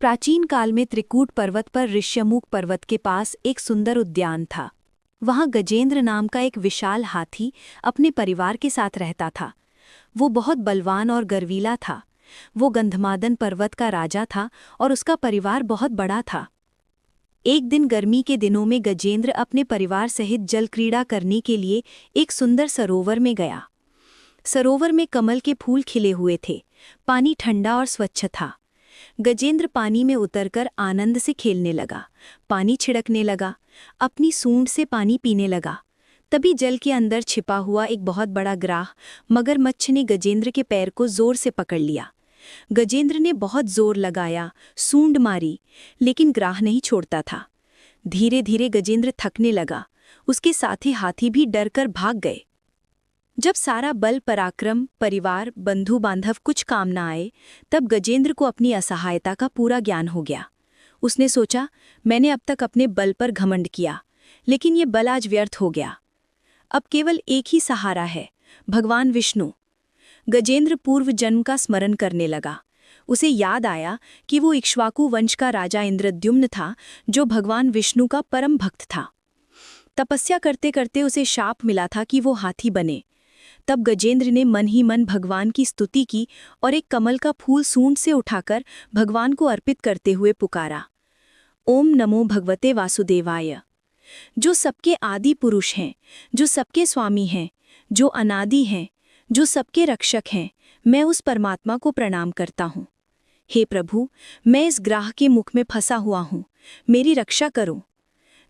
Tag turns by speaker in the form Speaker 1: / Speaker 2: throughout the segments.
Speaker 1: प्राचीन काल में त्रिकूट पर्वत पर ऋष्यमुख पर्वत के पास एक सुंदर उद्यान था। वहां गजेंद्र नाम का एक विशाल हाथी अपने परिवार के साथ रहता था। वो बहुत बलवान और गर्वीला था। वो गंधमादन पर्वत का राजा था और उसका परिवार बहुत बड़ा था। एक दिन गर्मी के दिनों में गजेंद्र अपने परिवार सहित जल क्रीड़ा करने के लिए एक सुंदर सरोवर में गया। सरोवर में कमल के फूल खिले हुए थे। पानी ठंडा और स्वच्छ था। गजेंद्र पानी में उतरकर आनंद से खेलने लगा, पानी छिड़कने लगा, अपनी सूंड से पानी पीने लगा। तभी जल के अंदर छिपा हुआ एक बहुत बड़ा ग्राह मगरमच्छ ने गजेंद्र के पैर को जोर से पकड़ लिया। गजेंद्र ने बहुत जोर लगाया, सूंड मारी, लेकिन ग्राह नहीं छोड़ता था। धीरे धीरे गजेंद्र थकने लगा। उसके साथी हाथी भी डरकर भाग गए। जब सारा बल पराक्रम, परिवार, बंधु बांधव कुछ काम न आए, तब गजेंद्र को अपनी असहायता का पूरा ज्ञान हो गया। उसने सोचा, मैंने अब तक अपने बल पर घमंड किया, लेकिन ये बल आज व्यर्थ हो गया। अब केवल एक ही सहारा है, भगवान विष्णु। गजेंद्र पूर्व जन्म का स्मरण करने लगा। उसे याद आया कि वो इक्ष्वाकु वंश का राजा इंद्रद्युम्न था, जो भगवान विष्णु का परम भक्त था। तपस्या करते करते उसे शाप मिला था कि वो हाथी बने। तब गजेंद्र ने मन ही मन भगवान की स्तुति की और एक कमल का फूल सूंड से उठाकर भगवान को अर्पित करते हुए पुकारा, ओम नमो भगवते वासुदेवाय। जो सबके आदि पुरुष हैं, जो सबके स्वामी हैं, जो अनादि हैं, जो सबके रक्षक हैं, मैं उस परमात्मा को प्रणाम करता हूँ। हे प्रभु, मैं इस ग्राह के मुख में फंसा हुआ हूँ, मेरी रक्षा करो।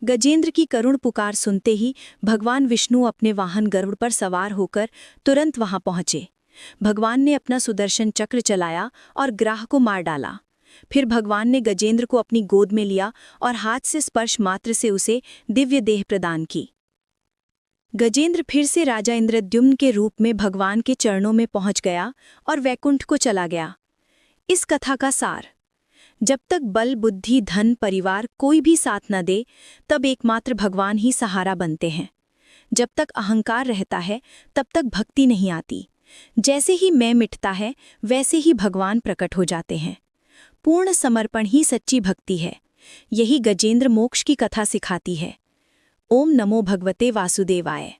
Speaker 1: गजेंद्र की करुण पुकार सुनते ही भगवान विष्णु अपने वाहन गरुड़ पर सवार होकर तुरंत वहां पहुंचे। भगवान ने अपना सुदर्शन चक्र चलाया और ग्राह को मार डाला। फिर भगवान ने गजेंद्र को अपनी गोद में लिया और हाथ से स्पर्श मात्र से उसे दिव्य देह प्रदान की। गजेंद्र फिर से राजा इंद्रद्युम्न के रूप में भगवान के चरणों में पहुंच गया और वैकुंठ को चला गया। इस कथा का सार: जब तक बल, बुद्धि, धन, परिवार कोई भी साथ न दे, तब एकमात्र भगवान ही सहारा बनते हैं। जब तक अहंकार रहता है, तब तक भक्ति नहीं आती। जैसे ही मैं मिटता है, वैसे ही भगवान प्रकट हो जाते हैं। पूर्ण समर्पण ही सच्ची भक्ति है। यही गजेंद्र मोक्ष की कथा सिखाती है। ओम नमो भगवते वासुदेवाय।